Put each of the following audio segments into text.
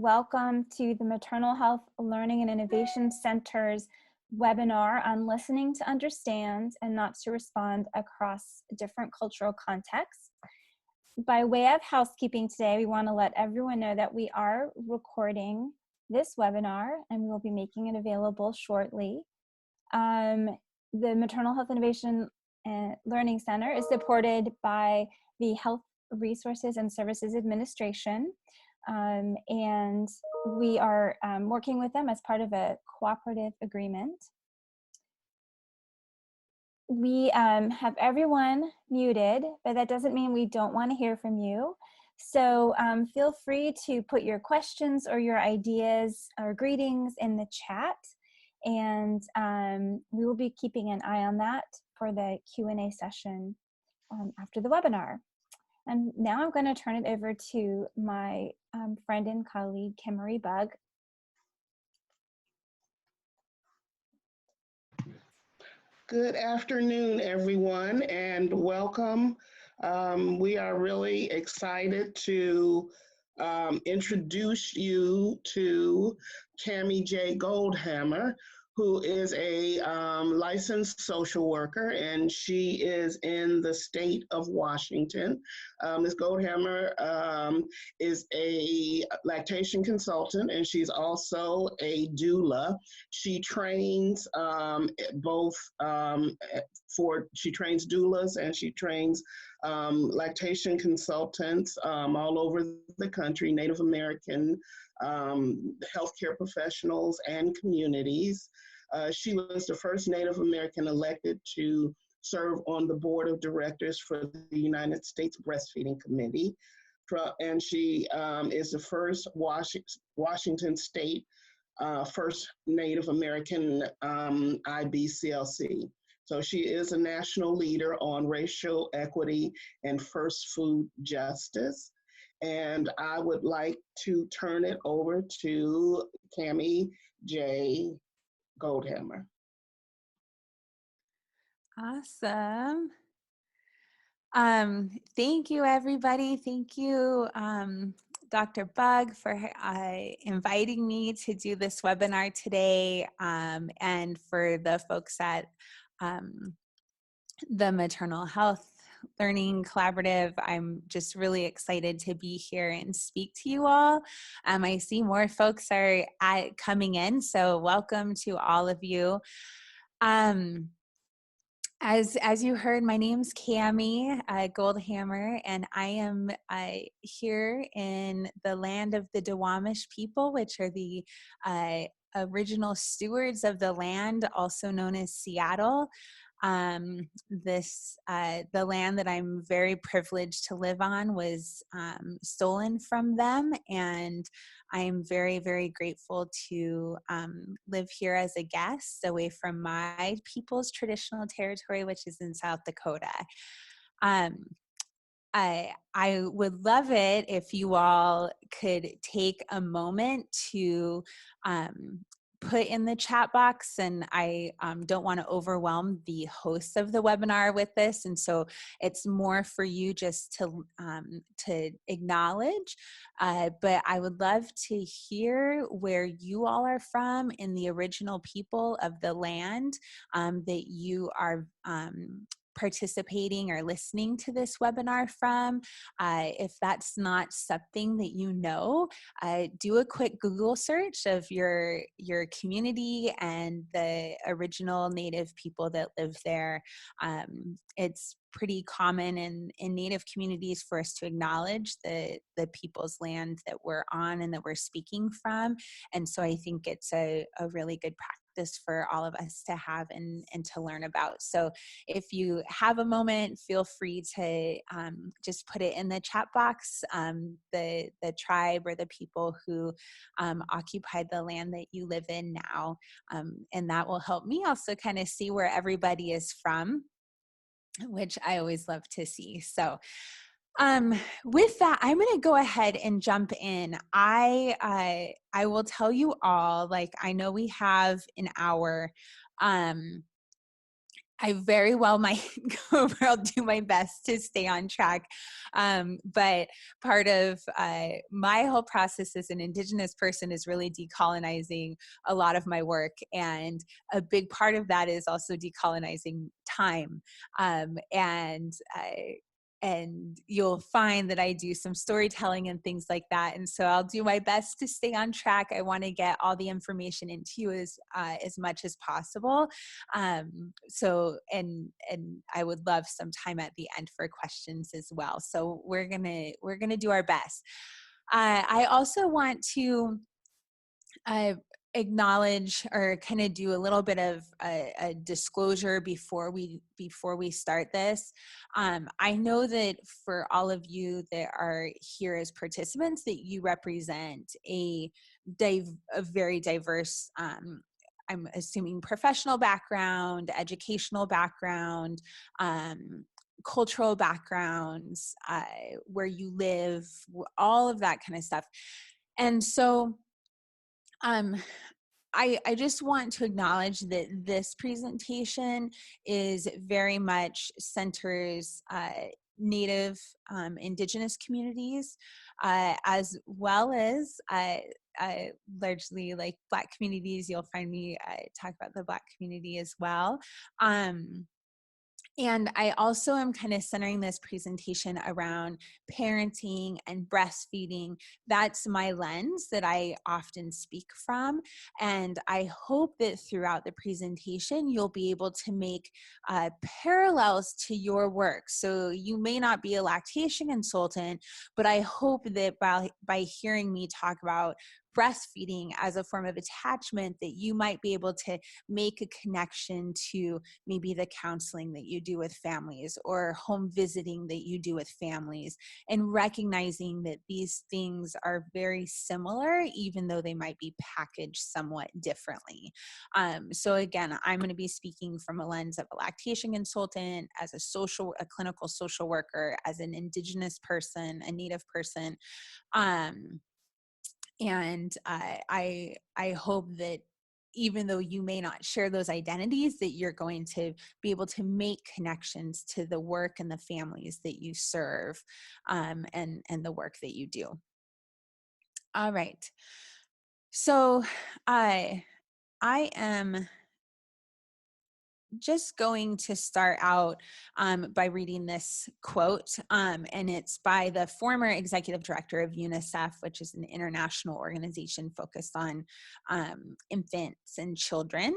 welcome to the Maternal Health Learning and Innovation Center's webinar on listening to understand and not to respond across different cultural contexts. By way of housekeeping today, we want to let everyone know that we are recording this webinar and we will be making it available shortly. The Maternal Health Innovation and Learning Center is supported by the Health Resources and Services Administration, and we are working with them as part of a cooperative agreement. We have everyone muted, but that doesn't mean we don't want to hear from you. So feel free to put your questions or your ideas or greetings in the chat, and we will be keeping an eye on that for the Q&A session after the webinar. And now I'm going to turn it over to my friend and colleague, Camie Bug. Good afternoon, everyone, and welcome. We are really excited to introduce you to Camie Jae Goldhammer, who is a licensed social worker, and she is in the state of Washington. Ms. Goldhammer is a lactation consultant, and she's also a doula. She trains she trains doulas and she trains lactation consultants all over the country, Native American healthcare professionals and communities. She was the first Native American elected to serve on the board of directors for the United States Breastfeeding Committee. And she is the first Washington State first Native American IBCLC. So she is a national leader on racial equity and first food justice. And I would like to turn it over to Camie Jae Goldhammer. Awesome. Thank you, everybody. Thank you, Dr. Bug, for inviting me to do this webinar today, and for the folks at the Maternal Health Learning Collaborative. I'm just really excited to be here and speak to you all. I see more folks are coming in, so welcome to all of you. As you heard, my name's Camie Goldhammer, and I am here in the land of the Duwamish people, which are the original stewards of the land, also known as Seattle. The land that I'm very privileged to live on was stolen from them, and I am very, very grateful to live here as a guest away from my people's traditional territory, which is in South Dakota. I would love it if you all could take a moment to put in the chat box, and I don't want to overwhelm the hosts of the webinar with this, and so it's more for you just to acknowledge, but I would love to hear where you all are from in the original people of the land that you are participating or listening to this webinar from. If that's not something that you know, do a quick Google search of your community and the original Native people that live there. It's pretty common in Native communities for us to acknowledge the people's land that we're on and that we're speaking from. And so I think it's a really good practice for all of us to have and to learn about. So if you have a moment, feel free to just put it in the chat box, the tribe or the people who occupied the land that you live in now. And that will help me also kind of see where everybody is from, which I always love to see. So with that, I'm going to go ahead and jump in. I will tell you all, like, I know we have an hour, I very well might go, I'll do my best to stay on track. But part of my whole process as an Indigenous person is really decolonizing a lot of my work. And a big part of that is also decolonizing time. And you'll find that I do some storytelling and things like that. And so I'll do my best to stay on track. I want to get all the information into you as much as possible. And I would love some time at the end for questions as well. So we're gonna do our best. I also want to acknowledge or kind of do a little bit of a disclosure before we start this. I know that for all of you that are here as participants, that you represent a very diverse, I'm assuming, professional background, educational background, cultural backgrounds, where you live, all of that kind of stuff. And so I just want to acknowledge that this presentation is very much centers Native Indigenous communities, as well as largely like Black communities. You'll find me talk about the Black community as well. And I also am kind of centering this presentation around parenting and breastfeeding. That's my lens that I often speak from. And I hope that throughout the presentation, you'll be able to make parallels to your work. So you may not be a lactation consultant, but I hope that by hearing me talk about breastfeeding as a form of attachment, that you might be able to make a connection to maybe the counseling that you do with families or home visiting that you do with families, and recognizing that these things are very similar, even though they might be packaged somewhat differently. So again, I'm going to be speaking from a lens of a lactation consultant, as a clinical social worker, as an Indigenous person, a Native person. And I hope that even though you may not share those identities, that you're going to be able to make connections to the work and the families that you serve, and the work that you do. All right. So I am just going to start out by reading this quote, and it's by the former executive director of UNICEF, which is an international organization focused on infants and children.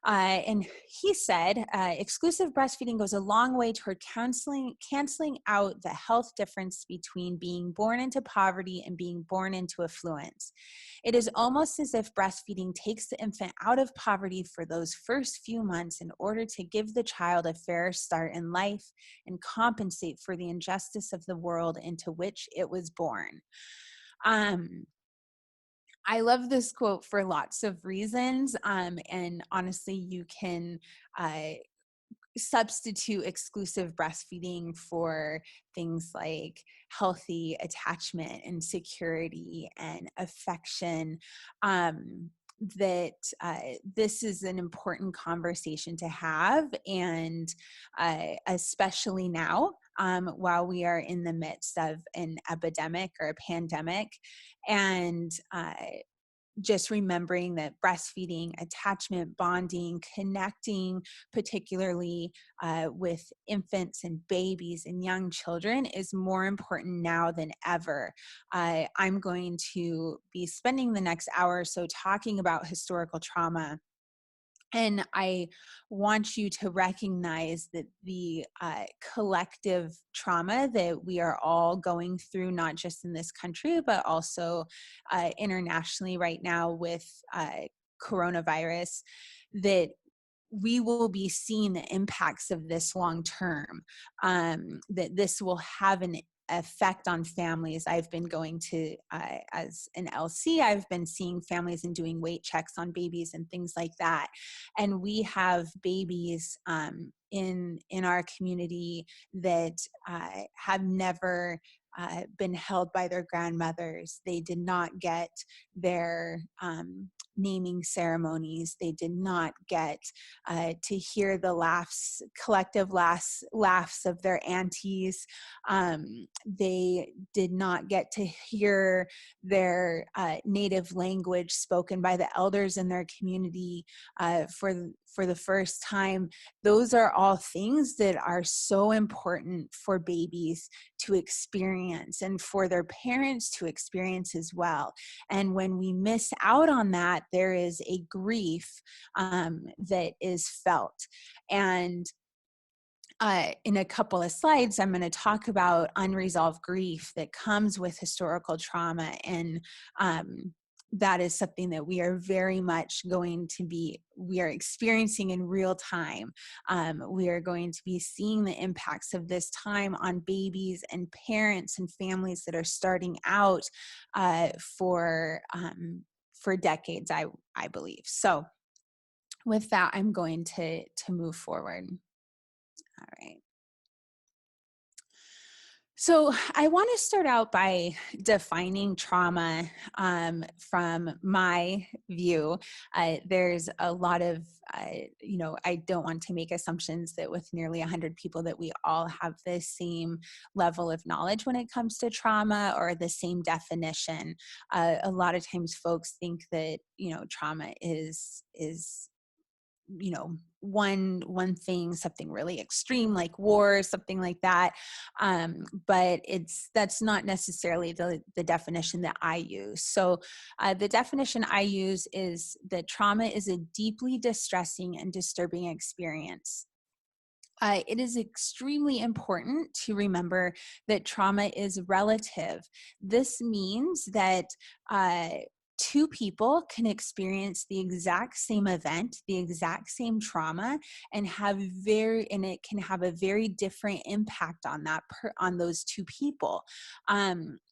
And he said, exclusive breastfeeding goes a long way toward canceling out the health difference between being born into poverty and being born into affluence. It is almost as if breastfeeding takes the infant out of poverty for those first few months in order to give the child a fair start in life and compensate for the injustice of the world into which it was born. I love this quote for lots of reasons, and honestly, you can substitute exclusive breastfeeding for things like healthy attachment and security and affection. That this is an important conversation to have, and especially now, while we are in the midst of an epidemic or a pandemic. And just remembering that breastfeeding, attachment, bonding, connecting, particularly with infants and babies and young children, is more important now than ever. I'm going to be spending the next hour or so talking about historical trauma. And I want you to recognize that the collective trauma that we are all going through, not just in this country, but also internationally right now with coronavirus, that we will be seeing the impacts of this long term, that this will have an effect on families. I've been going to, as an LC, I've been seeing families and doing weight checks on babies and things like that. And we have babies in our community that have never been held by their grandmothers. They did not get their naming ceremonies. They did not get to hear the collective laughs of their aunties. They did not get to hear their native language spoken by the elders in their community for the first time. Those are all things that are so important for babies to experience and for their parents to experience as well. And when we miss out on that, there is a grief that is felt. And in a couple of slides, I'm going to talk about unresolved grief that comes with historical trauma. And that is something that we are very much we are experiencing in real time. We are going to be seeing the impacts of this time on babies and parents and families that are starting out for decades, I believe. So with that, I'm going to move forward. All right. So I want to start out by defining trauma from my view. There's a lot of, I don't want to make assumptions that with nearly 100 people that we all have the same level of knowledge when it comes to trauma or the same definition. A lot of times folks think that, trauma is one thing, something really extreme like war, something like that. But that's not necessarily the definition that I use. So the definition I use is that trauma is a deeply distressing and disturbing experience. It is extremely important to remember that trauma is relative. This means that two people can experience the exact same event, the exact same trauma, and it can have a very different impact on on those two people.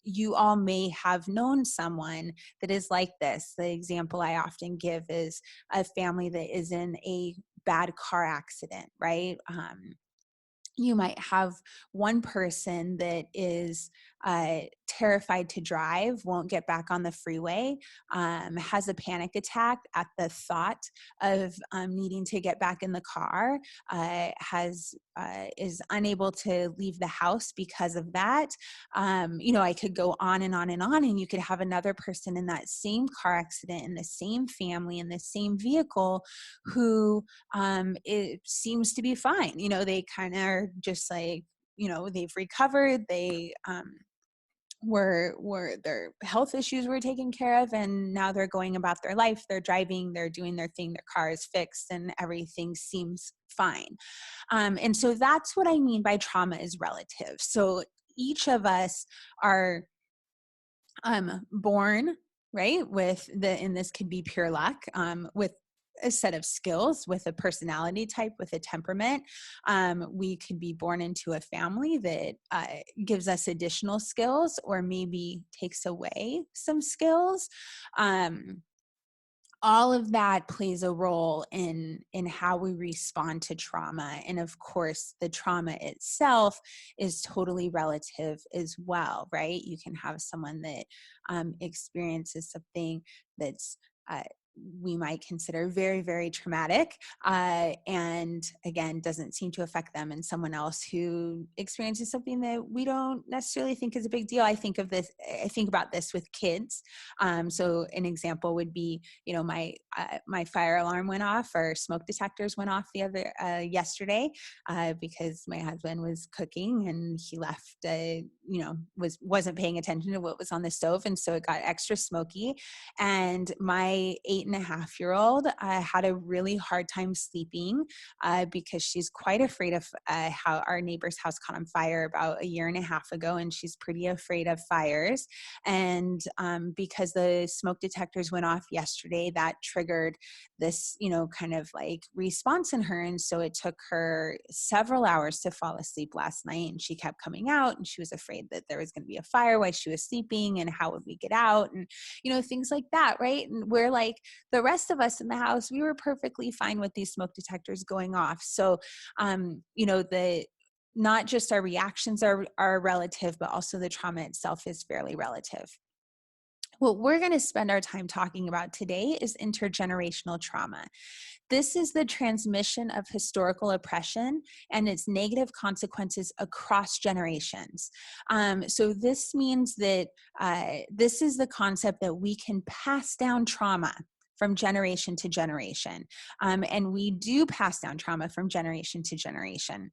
You all may have known someone that is like this. The example I often give is a family that is in a bad car accident, right? You might have one person that is terrified to drive, won't get back on the freeway, has a panic attack at the thought of needing to get back in the car, is unable to leave the house because of that. I could go on and on and on, and you could have another person in that same car accident, in the same family, in the same vehicle, who it seems to be fine. They kind of are just like, they've recovered, they were their health issues were taken care of, and now they're going about their life, they're driving, they're doing their thing, their car is fixed, and everything seems fine. And so that's what I mean by trauma is relative. So each of us are born, right, and this could be pure luck, with a set of skills, with a personality type, with a temperament. We could be born into a family that gives us additional skills or maybe takes away some skills. All of that plays a role in how we respond to trauma. And of course, the trauma itself is totally relative as well, right? You can have someone that experiences something that's we might consider very, very traumatic, and again, doesn't seem to affect them, and someone else who experiences something that we don't necessarily think is a big deal. I think about this with kids. So an example would be, my fire alarm went off, or smoke detectors went off yesterday, because my husband was cooking and he left, wasn't paying attention to what was on the stove, and so it got extra smoky. And my 8.5-year-old had a really hard time sleeping because she's quite afraid of how our neighbor's house caught on fire about 1.5 years ago, and she's pretty afraid of fires. And because the smoke detectors went off yesterday, that triggered this, kind of like response in her. And so it took her several hours to fall asleep last night, and she kept coming out, and she was afraid that there was going to be a fire while she was sleeping, and how would we get out, and things like that, right? And we're like, the rest of us in the house, we were perfectly fine with these smoke detectors going off. So not just our reactions are relative, but also the trauma itself is fairly relative. What we're going to spend our time talking about today is intergenerational trauma. This is the transmission of historical oppression and its negative consequences across generations. So this means that this is the concept that we can pass down trauma from generation to generation. And we do pass down trauma from generation to generation.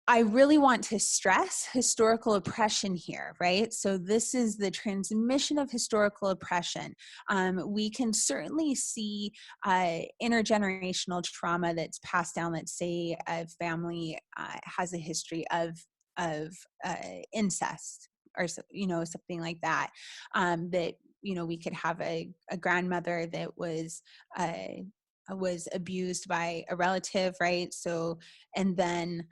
I really want to stress historical oppression here, right? So this is the transmission of historical oppression. We can certainly see intergenerational trauma that's passed down. Let's say a family has a history of incest, or something like that. That we could have a grandmother that was abused by a relative, right? So, and then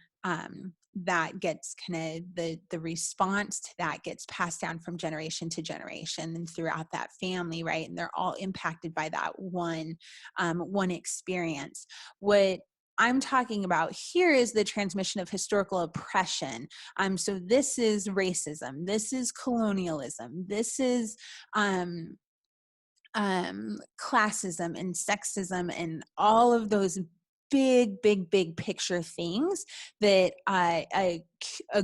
that gets kind of the response to that gets passed down from generation to generation and throughout that family, right? And they're all impacted by that one experience. What I'm talking about here is the transmission of historical oppression. So this is racism, this is colonialism, this is classism and sexism and all of those big picture things that a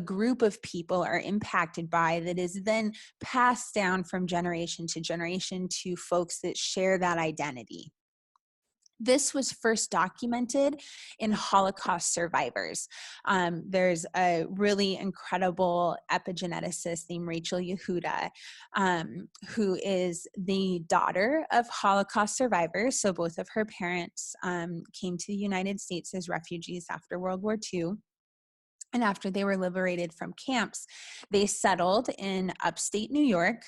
group of people are impacted by, that is then passed down from generation to generation to folks that share that identity. This was first documented in Holocaust survivors. There's a really incredible epigeneticist named Rachel Yehuda, who is the daughter of Holocaust survivors. So both of her parents came to the United States as refugees after World War II. And after they were liberated from camps, they settled in upstate New York.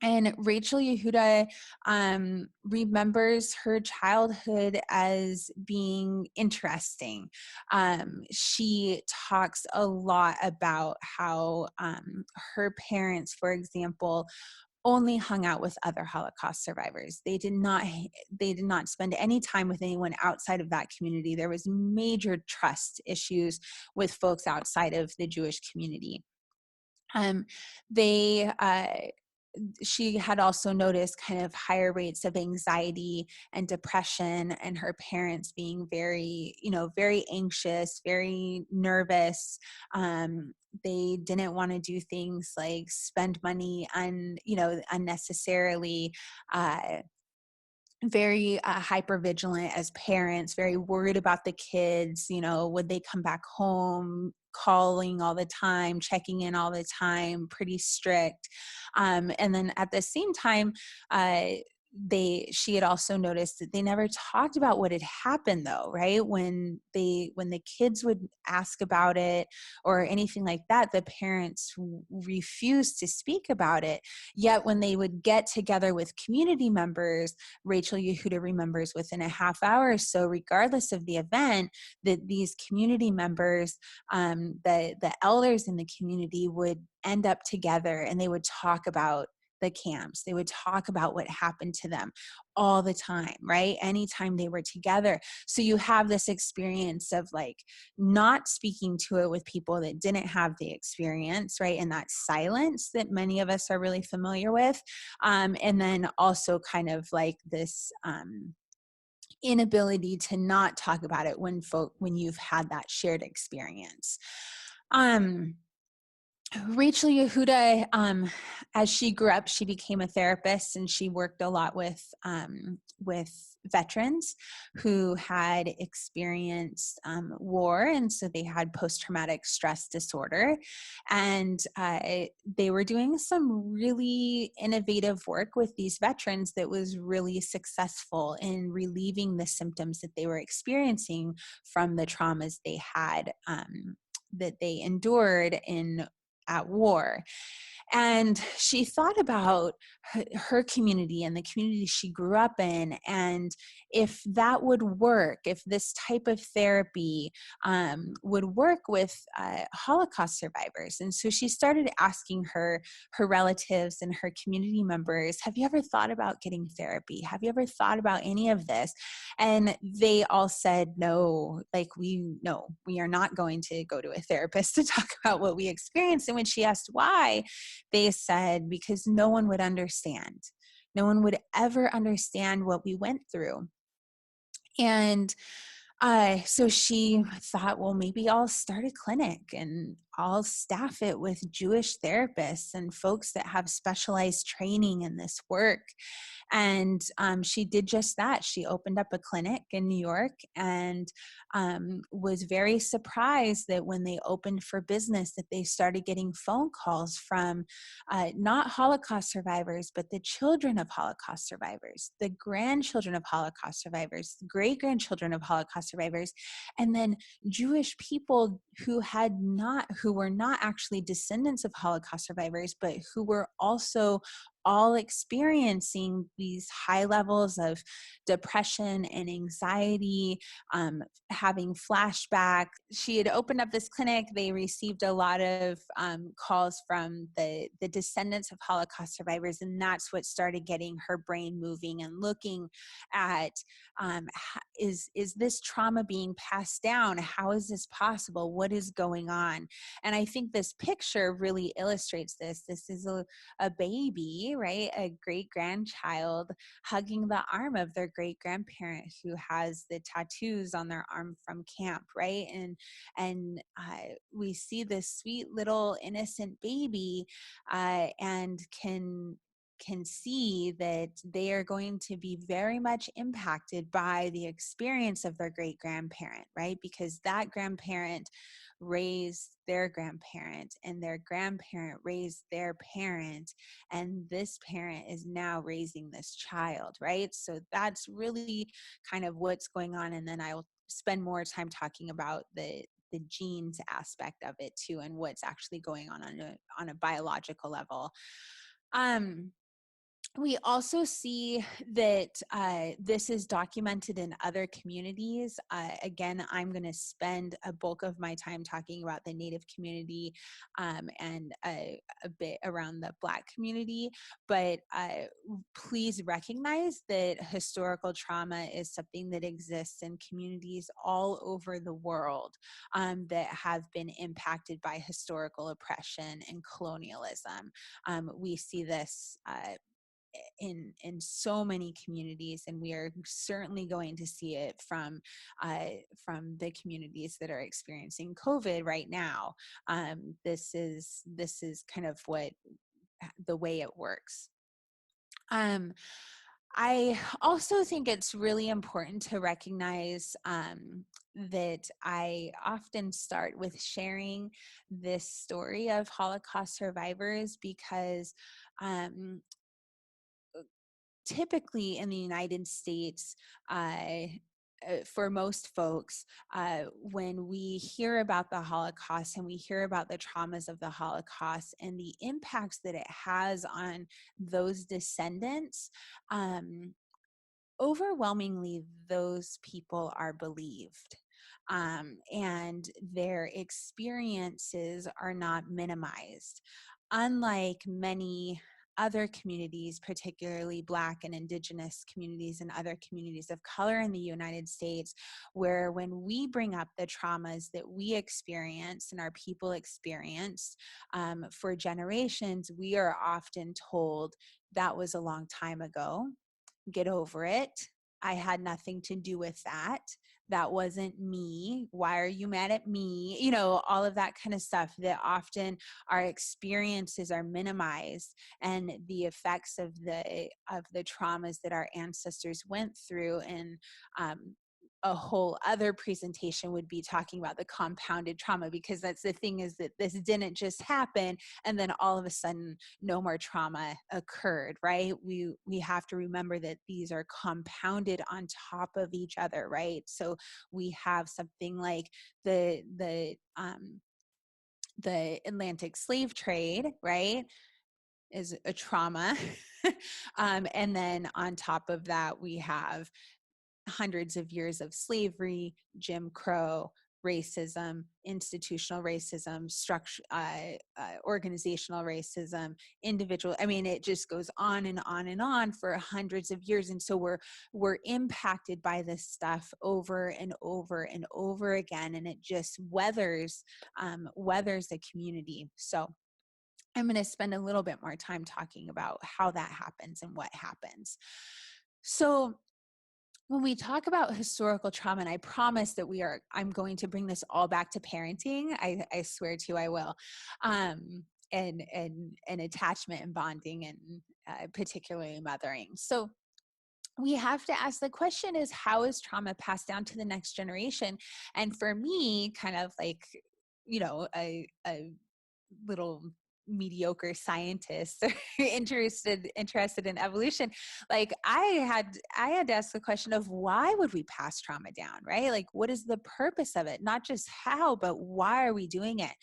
And Rachel Yehuda remembers her childhood as being interesting. She talks a lot about how her parents, for example, only hung out with other Holocaust survivors. They did not spend any time with anyone outside of that community. There was major trust issues with folks outside of the Jewish community. She had also noticed kind of higher rates of anxiety and depression, and her parents being very anxious, very nervous. They didn't want to do things like spend money unnecessarily. Very hyper vigilant as parents, very worried about the kids. Would they come back home, calling all the time, checking in all the time, pretty strict. And then at the same time, she had also noticed that they never talked about what had happened, though, right? When the kids would ask about it or anything like that, the parents refused to speak about it. Yet when they would get together with community members, Rachel Yehuda remembers within a half hour or so, regardless of the event, that these community members, the elders in the community, would end up together and they would talk about the camps. They would talk about what happened to them all the time, right? Anytime they were together. So you have this experience of like not speaking to it with people that didn't have the experience, right? And that silence that many of us are really familiar with. And then also kind of like this inability to not talk about it when you've had that shared experience. Rachel Yehuda, as she grew up, she became a therapist, and she worked a lot with veterans who had experienced war, and so they had post-traumatic stress disorder. And they were doing some really innovative work with these veterans that was really successful in relieving the symptoms that they were experiencing from the traumas they had, that they endured at war. And she thought about her community and the community she grew up in, and if that would work, if this type of therapy would work with Holocaust survivors. And so she started asking her relatives and her community members, have you ever thought about getting therapy? Have you ever thought about any of this? And they all said, no, we are not going to go to a therapist to talk about what we experienced. And when she asked why, they said, because no one would understand. No one would ever understand what we went through. And so she thought, well, maybe I'll start a clinic and I'll staff it with Jewish therapists and folks that have specialized training in this work. And she did just that. She opened up a clinic in New York and was very surprised that when they opened for business, that they started getting phone calls from not Holocaust survivors, but the children of Holocaust survivors, the grandchildren of Holocaust survivors, great-grandchildren of Holocaust survivors, and then Jewish people who were not actually descendants of Holocaust survivors, but who were also all experiencing these high levels of depression and anxiety, having flashbacks. She had opened up this clinic. They received a lot of calls from the descendants of Holocaust survivors, and that's what started getting her brain moving and looking at, is this trauma being passed down? How is this possible? What is going on? And I think this picture really illustrates this. This is a baby, right? A great-grandchild hugging the arm of their great-grandparent who has the tattoos on their arm from camp, right? And we see this sweet little innocent baby and can see that they are going to be very much impacted by the experience of their great-grandparent, right? Because that grandparent raised their grandparent, and their grandparent raised their parent, and this parent is now raising this child, right? So that's really kind of what's going on. And then I'll spend more time talking about the genes aspect of it too, and what's actually going on a biological level. We also see that this is documented in other communities. Again, I'm going to spend a bulk of my time talking about the Native community and a bit around the Black community, but please recognize that historical trauma is something that exists in communities all over the world that have been impacted by historical oppression and colonialism. We see this in so many communities, and we are certainly going to see it from the communities that are experiencing COVID right now. This is kind of the way it works. I also think it's really important to recognize that I often start with sharing this story of Holocaust survivors because typically in the United States, for most folks, when we hear about the Holocaust and we hear about the traumas of the Holocaust and the impacts that it has on those descendants, overwhelmingly those people are believed. And their experiences are not minimized. Unlike many other communities, particularly Black and Indigenous communities and other communities of color in the United States, where when we bring up the traumas that we experience and our people experienced for generations, we are often told that was a long time ago. Get over it. I had nothing to do with that. That wasn't me. Why are you mad at me? You know, all of that kind of stuff, that often our experiences are minimized, and the effects of the traumas that our ancestors went through. And a whole other presentation would be talking about the compounded trauma, because that's the thing, is that this didn't just happen and then all of a sudden no more trauma occurred, right? We have to remember that these are compounded on top of each other, right? So we have something like the Atlantic slave trade, right, is a trauma. And then on top of that, we have hundreds of years of slavery, Jim Crow, racism, institutional racism, organizational racism, individual. I mean, it just goes on and on and on for hundreds of years. And so we're impacted by this stuff over and over and over again, and it just weathers the community. So I'm going to spend a little bit more time talking about how that happens and what happens. So when we talk about historical trauma, and I promise that I'm going to bring this all back to parenting. I swear to you, I will. And attachment and bonding, and particularly mothering. So we have to ask the question is, how is trauma passed down to the next generation? And for me, kind of like, a little mediocre scientist interested in evolution, like I had to ask the question of, why would we pass trauma down, right? Like, what is the purpose of it? Not just how, but why are we doing it?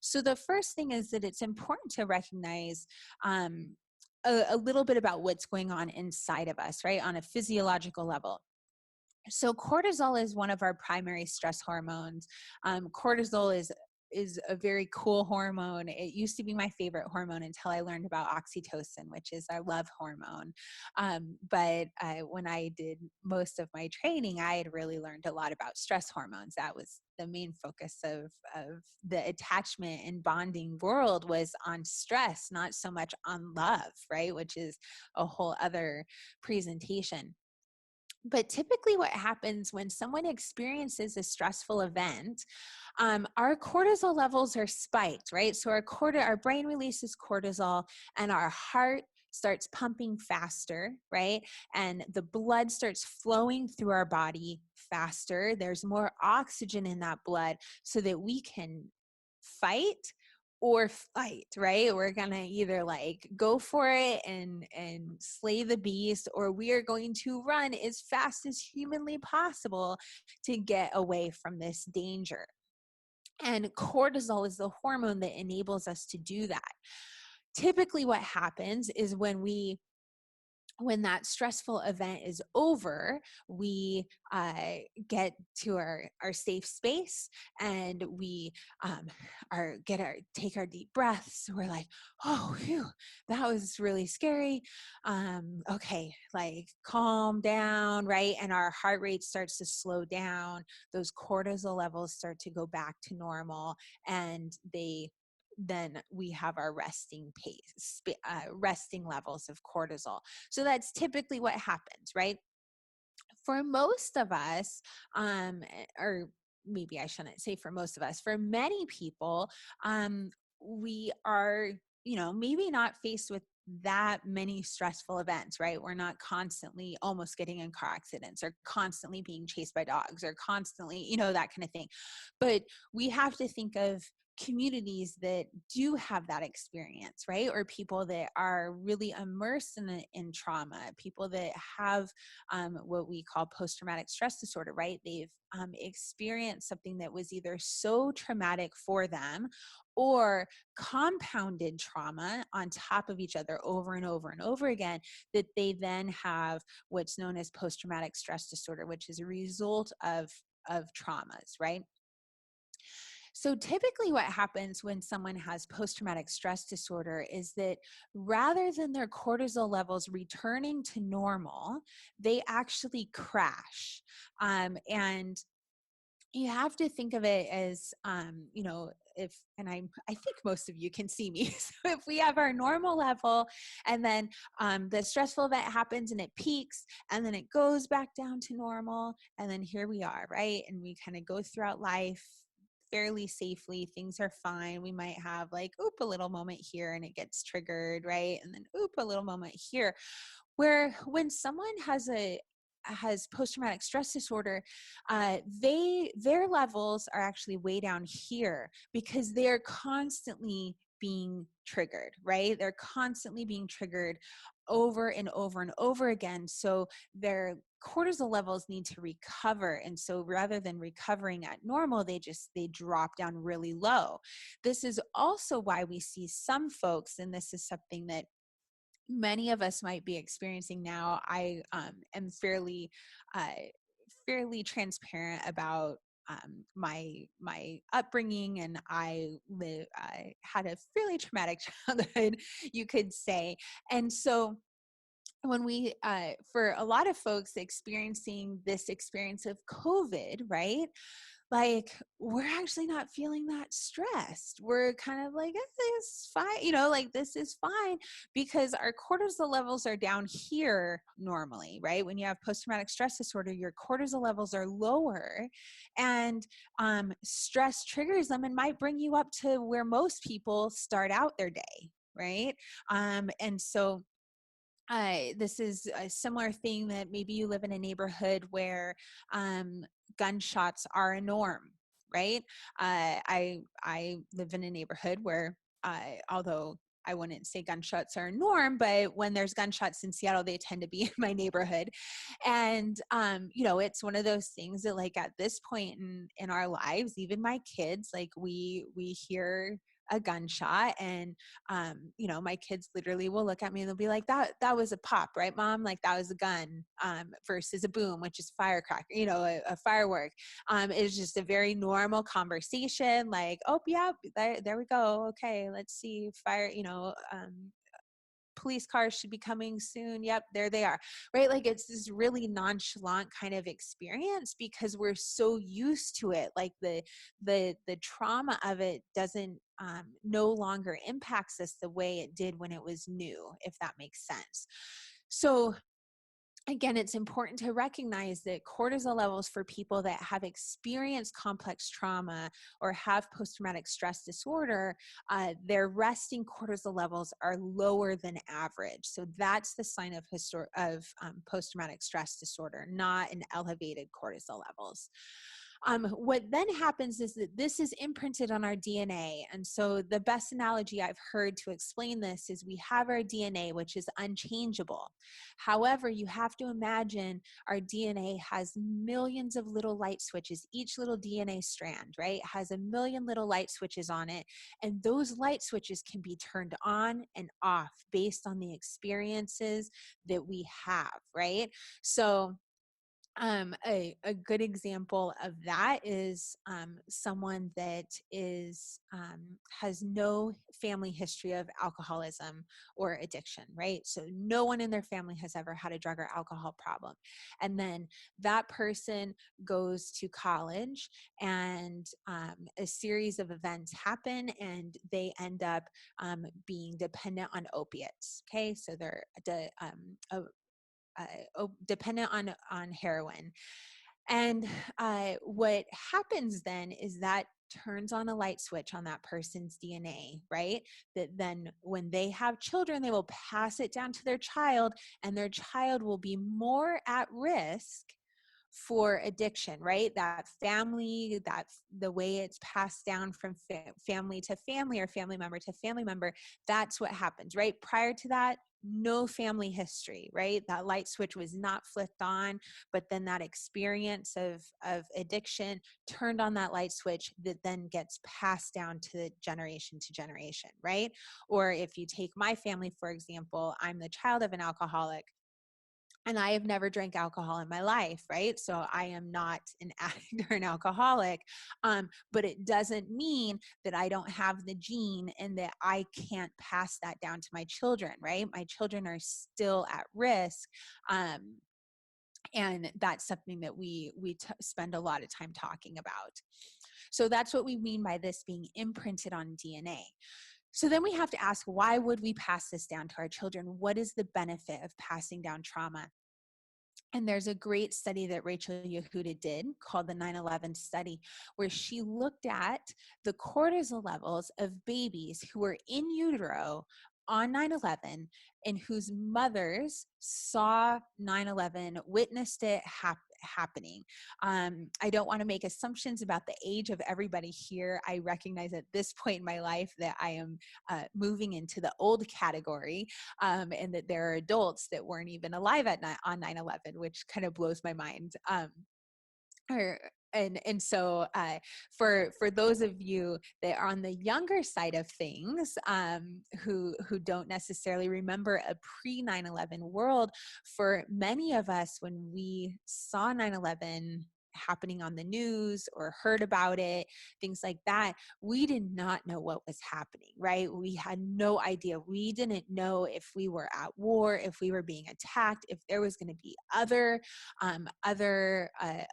So the first thing is that it's important to recognize a little bit about what's going on inside of us, right, on a physiological level. So cortisol is one of our primary stress hormones. Cortisol is a very cool hormone. It used to be my favorite hormone until I learned about oxytocin, which is our love hormone. But when I did most of my training, I had really learned a lot about stress hormones. That was the main focus of the attachment and bonding world, was on stress, not so much on love, right? Which is a whole other presentation. But typically what happens when someone experiences a stressful event, our cortisol levels are spiked, right? So our brain releases cortisol, and our heart starts pumping faster, right? And the blood starts flowing through our body faster. There's more oxygen in that blood so that we can fight or flight, right? We're gonna either like go for it and slay the beast, or we are going to run as fast as humanly possible to get away from this danger. And cortisol is the hormone that enables us to do that. Typically what happens is when that stressful event is over, we get to our safe space, and we take our deep breaths. We're like, oh, phew, that was really scary. Okay, like calm down, right? And our heart rate starts to slow down. Those cortisol levels start to go back to normal, and then we have our resting levels of cortisol. So that's typically what happens, right? For most of us, or maybe I shouldn't say for most of us, for many people, we are, maybe not faced with that many stressful events, right? We're not constantly almost getting in car accidents, or constantly being chased by dogs, or constantly, that kind of thing. But we have to think of communities that do have that experience, right? Or people that are really immersed in trauma, people that have what we call post-traumatic stress disorder, right? They've experienced something that was either so traumatic for them, or compounded trauma on top of each other over and over and over again, that they then have what's known as post-traumatic stress disorder, which is a result of traumas, right? So typically what happens when someone has post-traumatic stress disorder is that rather than their cortisol levels returning to normal, they actually crash. And you have to think of it as, I think most of you can see me. So if we have our normal level, and then the stressful event happens and it peaks, and then it goes back down to normal, and then here we are, right? And we kind of go throughout life fairly safely. Things are fine. We might have like, a little moment here and it gets triggered, right? And then, a little moment here. Where when someone has post-traumatic stress disorder, their levels are actually way down here, because they're constantly being triggered, right? They're constantly being triggered over and over and over again. So their cortisol levels need to recover. And so rather than recovering at normal, they drop down really low. This is also why we see some folks, and this is something that many of us might be experiencing now. I am fairly transparent about my upbringing, and I had a fairly traumatic childhood, you could say. And so when we, for a lot of folks experiencing this experience of COVID, right? like we're actually not feeling that stressed. We're kind of like, it's fine, you know, like this is fine, because our cortisol levels are down here normally, right? When you have post-traumatic stress disorder, your cortisol levels are lower, and stress triggers them and might bring you up to where most people start out their day, right? And so this is a similar thing that maybe you live in a neighborhood where gunshots are a norm, right? I live in a neighborhood where, although I wouldn't say gunshots are a norm, but when there's gunshots in Seattle, they tend to be in my neighborhood. And, you know, it's one of those things that, like, at this point in our lives, even my kids, like we hear a gunshot, and you know, my kids literally will look at me and they'll be like, that was a pop, right, Mom? Like that was a gun, versus a boom, which is firecracker, you know, a firework. It's just a very normal conversation, like, oh yeah, there we go, okay, let's see, fire, you know, police cars should be coming soon. Yep, there they are. Right? Like it's this really nonchalant kind of experience because we're so used to it. Like the trauma of it doesn't no longer impacts us the way it did when it was new, if that makes sense. So again, it's important to recognize that cortisol levels for people that have experienced complex trauma or have post-traumatic stress disorder, their resting cortisol levels are lower than average. So that's the sign of post-traumatic stress disorder, not an elevated cortisol levels. What then happens is that this is imprinted on our DNA. And so the best analogy I've heard to explain this is we have our DNA, which is unchangeable. However, you have to imagine our DNA has millions of little light switches. Each little DNA strand, right, has a million little light switches on it. And those light switches can be turned on and off based on the experiences that we have, right? So a good example of that is someone that is has no family history of alcoholism or addiction, right? So no one in their family has ever had a drug or alcohol problem. And then that person goes to college and a series of events happen and they end up being dependent on opiates. Okay, so they're dependent on heroin. And what happens then is that turns on a light switch on that person's DNA, right? That then when they have children, they will pass it down to their child, and their child will be more at risk for addiction, right? That family, that the way it's passed down from family to family or family member to family member, that's what happens, right? Prior to that, no family history, right? That light switch was not flipped on, but then that experience of addiction turned on that light switch that then gets passed down to generation, right? Or if you take my family, for example, I'm the child of an alcoholic, and I have never drank alcohol in my life, right? So I am not an addict or an alcoholic, but it doesn't mean that I don't have the gene and that I can't pass that down to my children, right? My children are still at risk. And that's something that we spend a lot of time talking about. So that's what we mean by this being imprinted on DNA. So then we have to ask, why would we pass this down to our children? What is the benefit of passing down trauma? And there's a great study that Rachel Yehuda did called the 9/11 study, where she looked at the cortisol levels of babies who were in utero on 9/11 and whose mothers saw 9/11, witnessed it happening. I don't want to make assumptions about the age of everybody here. I recognize at this point in my life that I am moving into the old category, and that there are adults that weren't even alive on 9/11, which kind of blows my mind. So for those of you that are on the younger side of things, who don't necessarily remember a pre 9/11 world, for many of us, when we saw 9/11 happening on the news or heard about it, things like that, we did not know what was happening, right? We had no idea. We didn't know if we were at war, if we were being attacked, if there was going to be other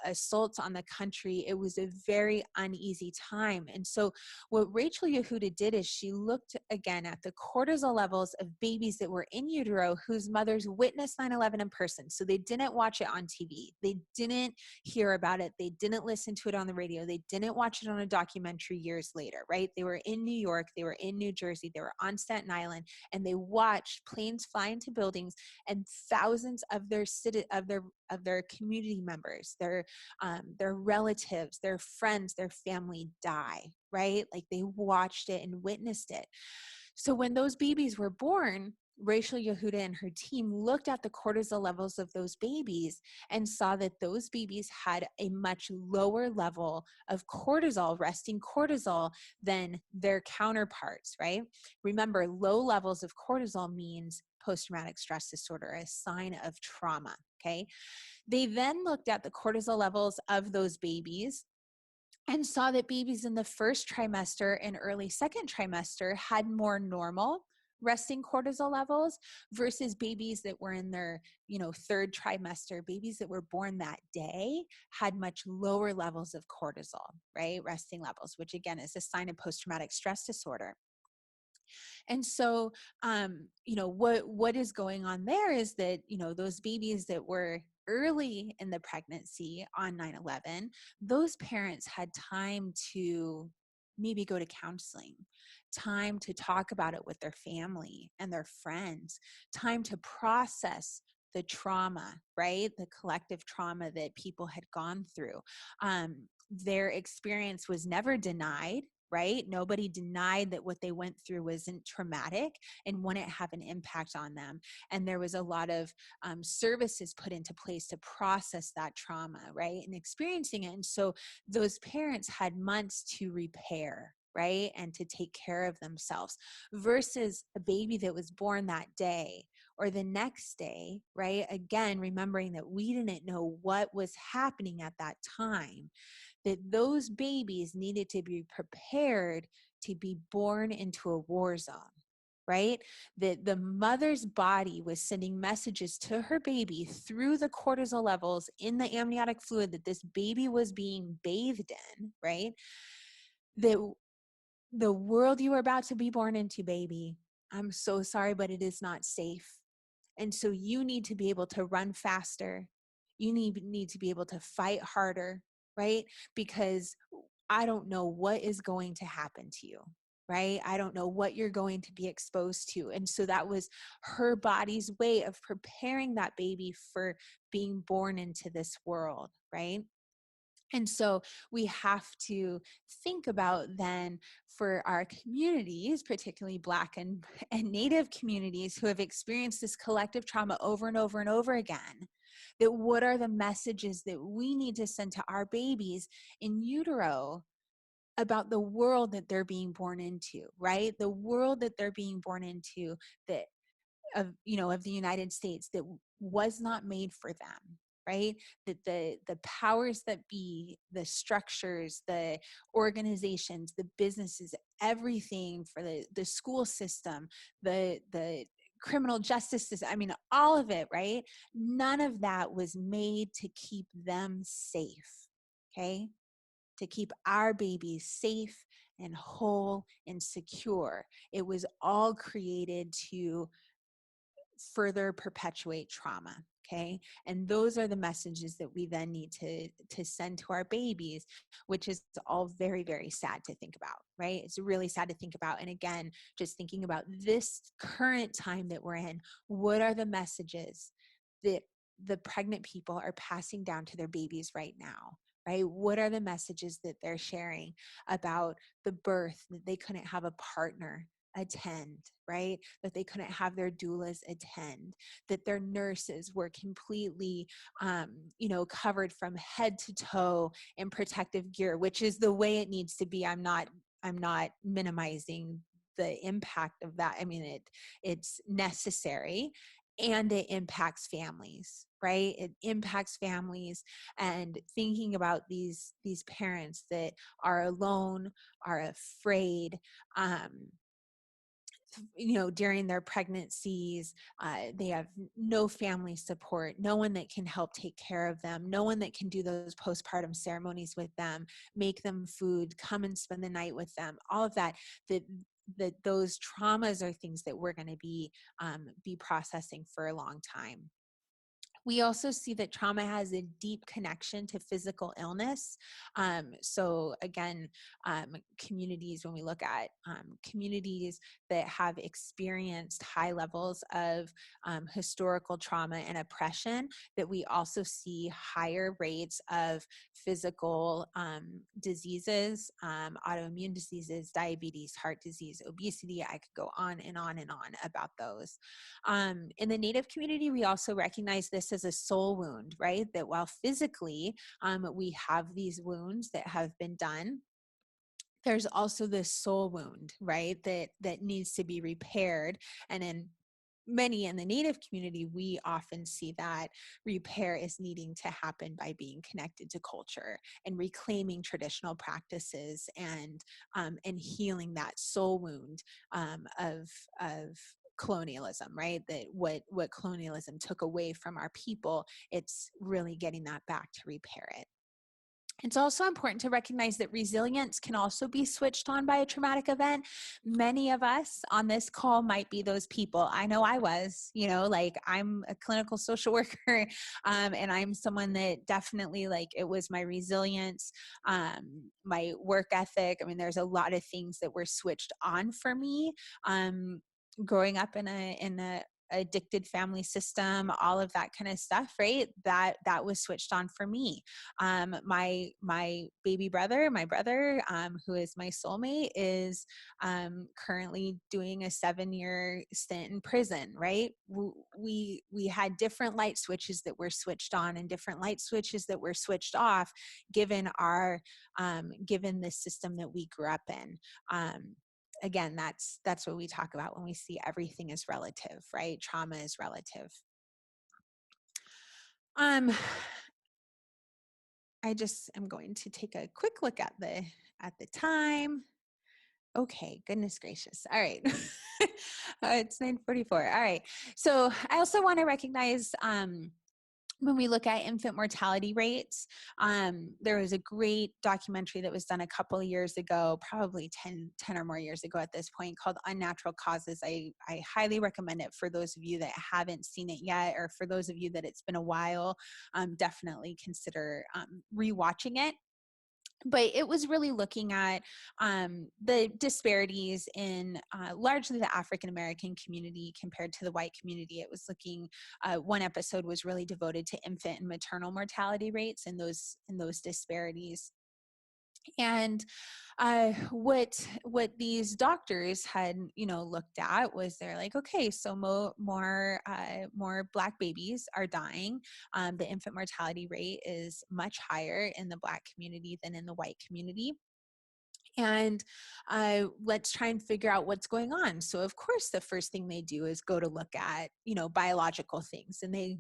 assaults on the country. It was a very uneasy time. And so what Rachel Yehuda did is she looked again at the cortisol levels of babies that were in utero whose mothers witnessed 9/11 in person. So they didn't watch it on TV. They didn't hear about it. They didn't listen to it on the radio. They didn't watch it on a documentary years later, right? They were in New York. They were in New Jersey. They were on Staten Island, and they watched planes fly into buildings and thousands of their community members, their relatives, their friends, their family die, right? Like they watched it and witnessed it. So when those babies were born, Rachel Yehuda and her team looked at the cortisol levels of those babies and saw that those babies had a much lower level of cortisol, resting cortisol, than their counterparts, right? Remember, low levels of cortisol means post-traumatic stress disorder, a sign of trauma, okay? They then looked at the cortisol levels of those babies and saw that babies in the first trimester and early second trimester had more normal resting cortisol levels versus babies that were in their, third trimester. Babies that were born that day had much lower levels of cortisol, right? Resting levels, which again is a sign of post-traumatic stress disorder. And so, what is going on there is that, those babies that were early in the pregnancy on 9/11, those parents had time to maybe go to counseling, time to talk about it with their family and their friends, time to process the trauma, right? The collective trauma that people had gone through. Their experience was never denied, right? Nobody denied that what they went through wasn't traumatic and wouldn't have an impact on them. And there was a lot of services put into place to process that trauma, right? And experiencing it. And so those parents had months to repair, right? And to take care of themselves versus a baby that was born that day or the next day, right? Again, remembering that we didn't know what was happening at that time, that those babies needed to be prepared to be born into a war zone, right? That the mother's body was sending messages to her baby through the cortisol levels in the amniotic fluid that this baby was being bathed in, right? That the world you are about to be born into, baby, I'm so sorry, but it is not safe. And so you need to be able to run faster. You need to be able to fight harder, right? Because I don't know what is going to happen to you, right? I don't know what you're going to be exposed to. And so that was her body's way of preparing that baby for being born into this world, right? And so we have to think about then for our communities, particularly Black and Native communities who have experienced this collective trauma over and over and over again, that what are the messages that we need to send to our babies in utero about the world that they're being born into, right? The world that they're being born into that of the United States that was not made for them, right? That the powers that be, the structures, the organizations, the businesses, everything for the school system, the criminal justice system, I mean, all of it, right? None of that was made to keep them safe, okay? To keep our babies safe and whole and secure. It was all created to further perpetuate trauma, okay? And those are the messages that we then need to send to our babies, which is all very, very sad to think about, right? It's really sad to think about. And again, just thinking about this current time that we're in, what are the messages that the pregnant people are passing down to their babies right now? Right? What are the messages that they're sharing about the birth, that they couldn't have a partner attend, right? That they couldn't have their doulas attend, that their nurses were completely, covered from head to toe in protective gear, which is the way it needs to be. I'm not minimizing the impact of that. I mean, it's necessary. and it impacts families, right? It impacts families, and thinking about these parents that are alone, are afraid, during their pregnancies, they have no family support, no one that can help take care of them, no one that can do those postpartum ceremonies with them, make them food, come and spend the night with them, all of that, that those traumas are things that we're going to be processing for a long time. We also see that trauma has a deep connection to physical illness. So again, communities, when we look at communities that have experienced high levels of historical trauma and oppression, that we also see higher rates of physical diseases, autoimmune diseases, diabetes, heart disease, obesity. I could go on and on and on about those. In the Native community, we also recognize this as a soul wound, right? That while physically we have these wounds that have been done, there's also this soul wound, right? That needs to be repaired. And in many in the Native community, we often see that repair is needing to happen by being connected to culture and reclaiming traditional practices and healing that soul wound of colonialism, right? That what colonialism took away from our people, it's really getting that back to repair it. It's also important to recognize that resilience can also be switched on by a traumatic event. Many of us on this call might be those people. I know I was, like I'm a clinical social worker, and I'm someone that definitely, like, it was my resilience, my work ethic. I mean, there's a lot of things that were switched on for me. Growing up in a addicted family system, all of that kind of stuff, right? That was switched on for me. My baby brother, who is my soulmate, is currently doing a 7-year stint in prison, right? We had different light switches that were switched on and different light switches that were switched off, given our given the system that we grew up in. Again, that's what we talk about when we see everything is relative, right? Trauma is relative. I just am going to take a quick look at the time. Okay, goodness gracious. All right. It's 9:44. All right. So I also want to recognize when we look at infant mortality rates, there was a great documentary that was done a couple of years ago, probably 10 or more years ago at this point, called Unnatural Causes. I highly recommend it for those of you that haven't seen it yet, or for those of you that it's been a while, definitely consider rewatching it. But it was really looking at the disparities in largely the African-American community compared to the white community. It was looking, one episode was really devoted to infant and maternal mortality rates and those disparities. And what these doctors had, looked at was, they're like, okay, so more Black babies are dying. The infant mortality rate is much higher in the Black community than in the white community. And let's try and figure out what's going on. So of course, the first thing they do is go to look at, biological things. And they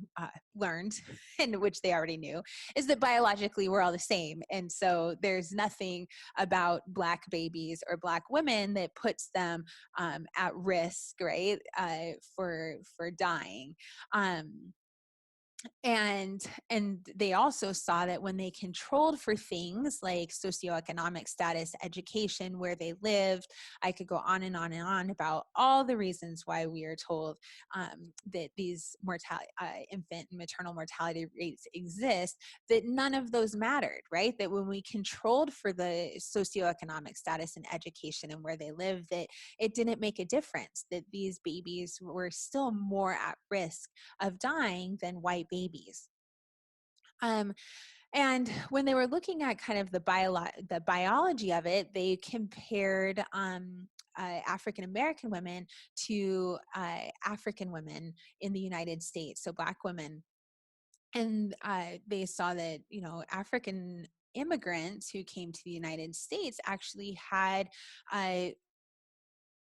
learned, and which they already knew, is that biologically we're all the same. And so there's nothing about Black babies or Black women that puts them at risk, right, for dying. And they also saw that when they controlled for things like socioeconomic status, education, where they lived, I could go on and on and on about all the reasons why we are told that these infant and maternal mortality rates exist, that none of those mattered, right? That when we controlled for the socioeconomic status and education and where they live, that it didn't make a difference, that these babies were still more at risk of dying than white babies. And when they were looking at kind of the biology of it, they compared African American women to African women in the United States, so Black women. And they saw that, African immigrants who came to the United States actually had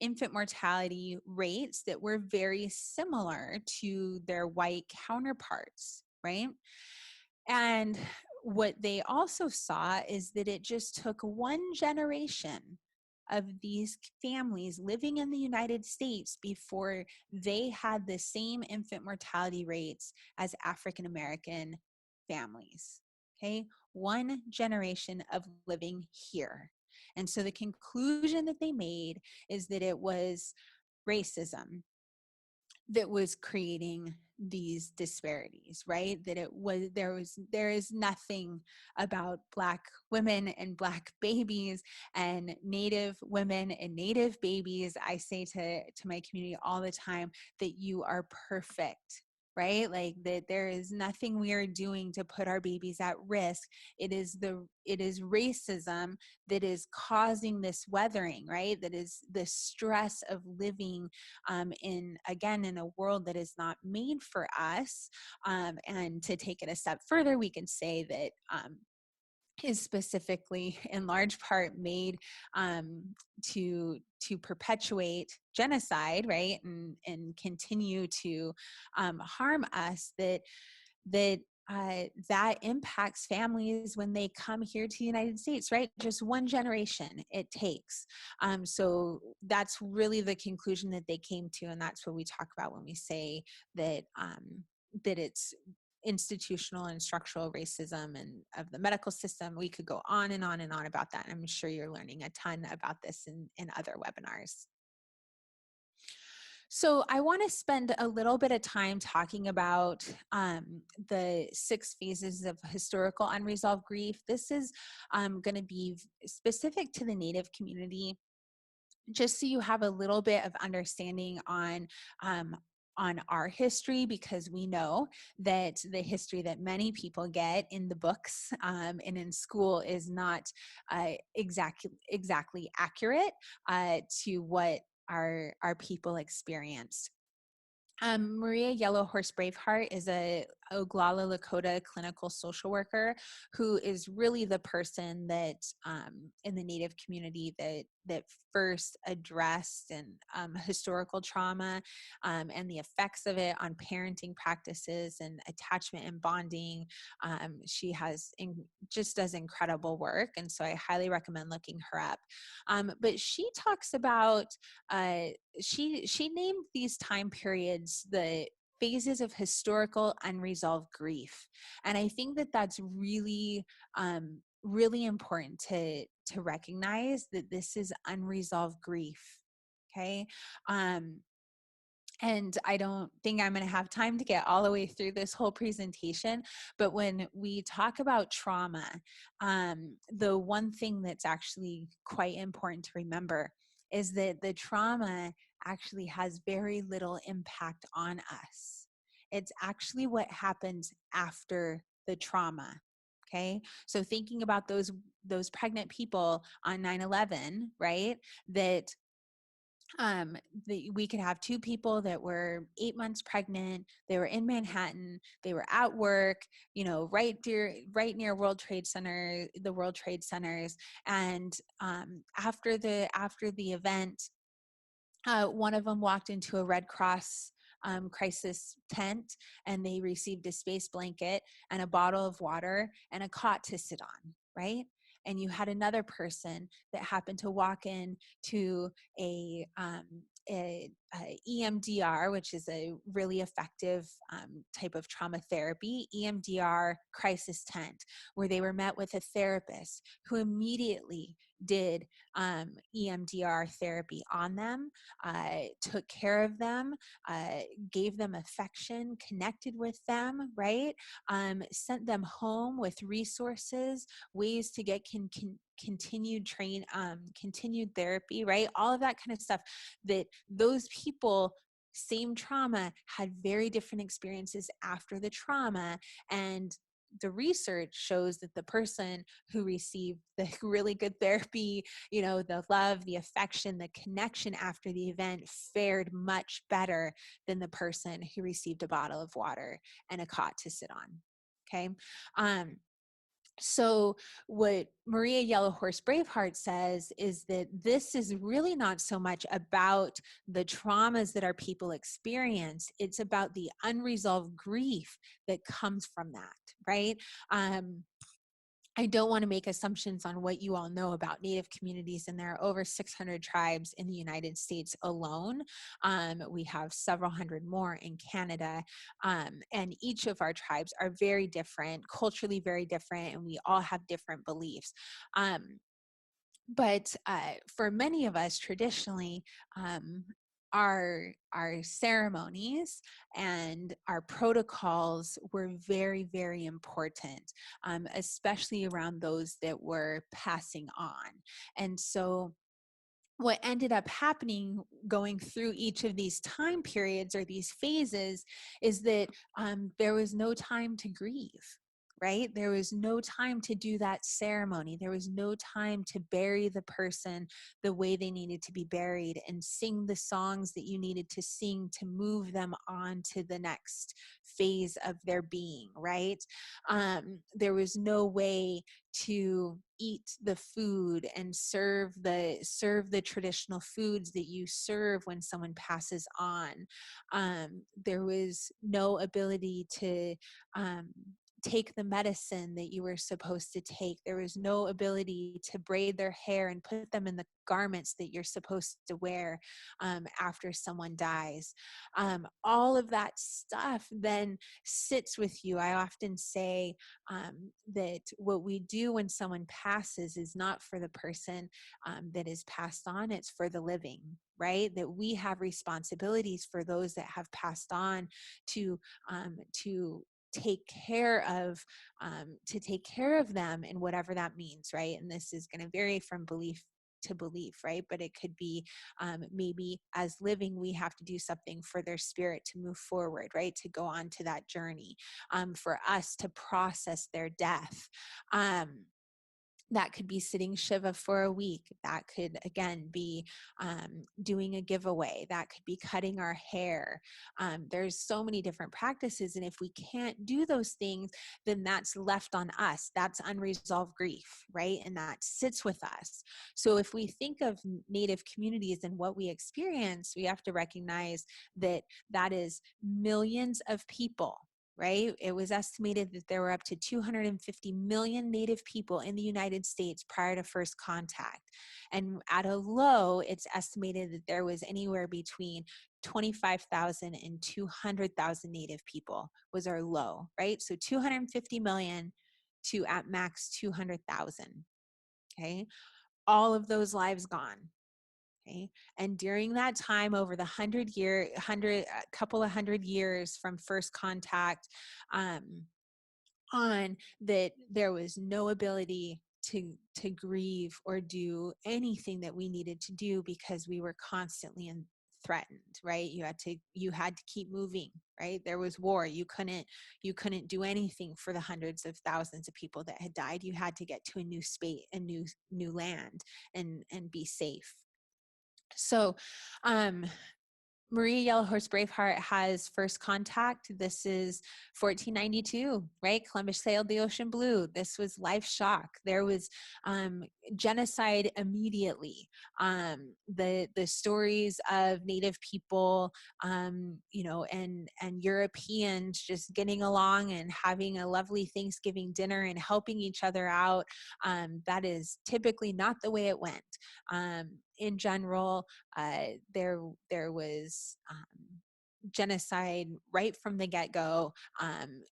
infant mortality rates that were very similar to their white counterparts, right? And what they also saw is that it just took one generation of these families living in the United States before they had the same infant mortality rates as African American families. Okay, one generation of living here. And so the conclusion that they made is that it was racism that was creating these disparities, right? That there is nothing about Black women and Black babies and Native women and Native babies. I say to my community all the time that you are perfect, right? Like that there is nothing we are doing to put our babies at risk. It is racism that is causing this weathering, right? That is the stress of living in a world that is not made for us. And to take it a step further, we can say that is specifically in large part made to perpetuate genocide, right, and continue to harm us, that impacts families when they come here to the United States, right? Just one generation it takes. So that's really the conclusion that they came to, and that's what we talk about when we say that that it's institutional and structural racism and of the medical system. We could go on and on and on about that. I'm sure you're learning a ton about this in other webinars. So I want to spend a little bit of time talking about the 6 phases of historical unresolved grief. This is going to be specific to the Native community, just so you have a little bit of understanding on our history, because we know that the history that many people get in the books and in school is not exactly accurate to what our people experienced. Maria Yellow Horse Braveheart is a Oglala Lakota clinical social worker who is really the person that in the Native community that first addressed and historical trauma and the effects of it on parenting practices and attachment and bonding. She just does incredible work, and so I highly recommend looking her up. But she talks about she named these time periods the phases of historical unresolved grief. And I think that that's really, really important to recognize that this is unresolved grief. Okay. And I don't think I'm going to have time to get all the way through this whole presentation, but when we talk about trauma, the one thing that's actually quite important to remember is that the trauma actually has very little impact on us. It's actually what happens after the trauma. Okay, so thinking about those pregnant people on 9/11, right? That we could have 2 people that were 8 months pregnant. They were in Manhattan. They were at work, right near World Trade Center, the World Trade Centers. And after the event, one of them walked into a Red Cross crisis tent, and they received a space blanket and a bottle of water and a cot to sit on, right? And you had another person that happened to walk in to a EMDR, which is a really effective type of trauma therapy, EMDR crisis tent, where they were met with a therapist who immediately did EMDR therapy on them, took care of them, gave them affection, connected with them, right? Sent them home with resources, ways to get continued therapy, right? All of that kind of stuff. That those people, same trauma, had very different experiences after the trauma. And the research shows that the person who received the really good therapy, the love, the affection, the connection after the event fared much better than the person who received a bottle of water and a cot to sit on. Okay. So what Maria Yellow Horse Braveheart says is that this is really not so much about the traumas that our people experience. It's about the unresolved grief that comes from that, right? I don't want to make assumptions on what you all know about Native communities, and there are over 600 tribes in the United States alone. We have several hundred more in Canada, and each of our tribes are very different, culturally very different, and we all have different beliefs. But for many of us, traditionally, our ceremonies and our protocols were very, very important, especially around those that were passing on. And so what ended up happening going through each of these time periods or these phases is that there was no time to grieve. Right? There was no time to do that ceremony. There was no time to bury the person the way they needed to be buried and sing the songs that you needed to sing to move them on to the next phase of their being, right? There was no way to eat the food and serve the traditional foods that you serve when someone passes on. There was no ability to take the medicine that you were supposed to take. There was no ability to braid their hair and put them in the garments that you're supposed to wear after someone dies. All of that stuff then sits with you. I often say that what we do when someone passes is not for the person that is passed on, it's for the living, right? That we have responsibilities for those that have passed on to take care of them in whatever that means, right? And this is going to vary from belief to belief, right? But it could be maybe as living, we have to do something for their spirit to move forward, right? To go on to that journey, for us to process their death. That could be sitting Shiva for a week. That could, again, be doing a giveaway. That could be cutting our hair. There's so many different practices. And if we can't do those things, then that's left on us. That's unresolved grief, right? And that sits with us. So if we think of Native communities and what we experience, we have to recognize that that is millions of people, right? It was estimated that there were up to 250 million Native people in the United States prior to first contact. And at a low, it's estimated that there was anywhere between 25,000 and 200,000 Native people was our low, right? So 250 million to at max 200,000, okay? All of those lives gone. Okay. And during that time, over the couple of hundred years from first contact on, that there was no ability to grieve or do anything that we needed to do because we were constantly threatened, right? You had to keep moving, right? There was war. You couldn't do anything for the hundreds of thousands of people that had died. You had to get to a new space, a new land, and be safe. So Maria Yellow Horse Braveheart has first contact. This is 1492, right? Columbus sailed the ocean blue. This was life shock. There was genocide immediately. The stories of Native people, and Europeans just getting along and having a lovely Thanksgiving dinner and helping each other out. That is typically not the way it went. In general, there was genocide right from the get-go.